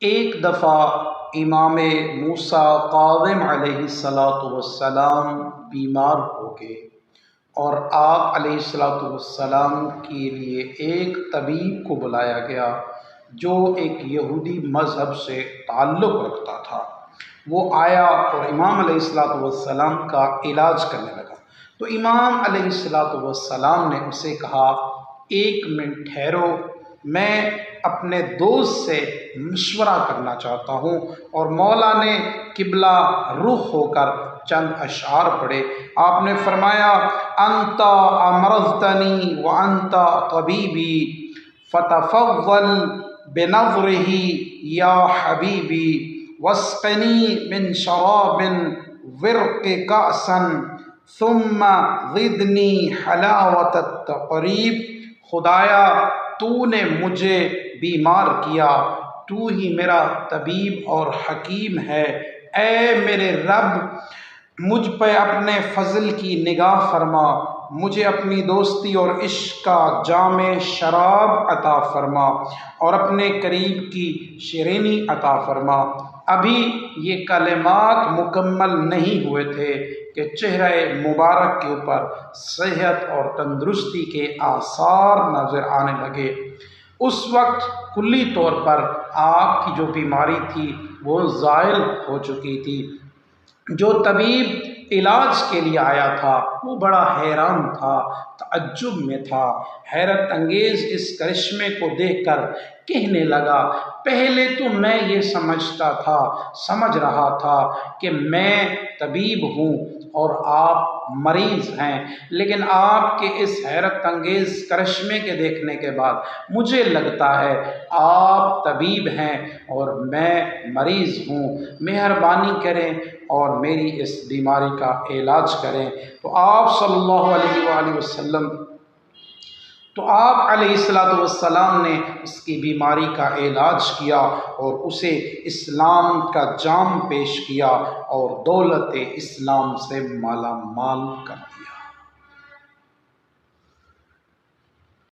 ایک دفعہ امام موسیٰ کاظم علیہ السلام بیمار ہو گئے اور آپ علیہ السلام کے لیے ایک طبیب کو بلایا گیا جو ایک یہودی مذہب سے تعلق رکھتا تھا۔ وہ آیا اور امام علیہ السلام کا علاج کرنے لگا۔ تو امام علیہ السلام نے اسے کہا، ایک منٹ ٹھہرو، میں اپنے دوست سے مشورہ کرنا چاہتا ہوں۔ اور مولا نے قبلہ رخ ہو کر چند اشعار پڑھے۔ آپ نے فرمایا، انت امرضتنی وانت طبیبی فتفضل بنظرہ یا حبیبی واسقنی من شراب ورق کأسا ثم زدنی حلاوت التقریب۔ خدایا، تو نے مجھے بیمار کیا، تو ہی میرا طبیب اور حکیم ہے۔ اے میرے رب، مجھ پہ اپنے فضل کی نگاہ فرما، مجھے اپنی دوستی اور عشق کا جام شراب عطا فرما اور اپنے قریب کی شیرینی عطا فرما۔ ابھی یہ کلمات مکمل نہیں ہوئے تھے کہ چہرہ مبارک کے اوپر صحت اور تندرستی کے آثار نظر آنے لگے۔ اس وقت کلی طور پر آپ کی جو بیماری تھی وہ زائل ہو چکی تھی۔ جو طبیب علاج کے لیے آیا تھا وہ بڑا حیران تھا، تعجب میں تھا، حیرت انگیز اس کرشمے کو دیکھ کر کہنے لگا، پہلے تو میں یہ سمجھ رہا تھا کہ میں طبیب ہوں اور آپ مریض ہیں، لیکن آپ کے اس حیرت انگیز کرشمے کے دیکھنے کے بعد مجھے لگتا ہے آپ طبیب ہیں اور میں مریض ہوں۔ مہربانی کریں اور میری اس بیماری کا علاج کریں۔ تو آپ صلی اللہ علیہ وآلہ وسلم السلام نے اس کی بیماری کا علاج کیا اور اسے اسلام کا جام پیش کیا اور دولت اسلام سے مالا مال کر دیا۔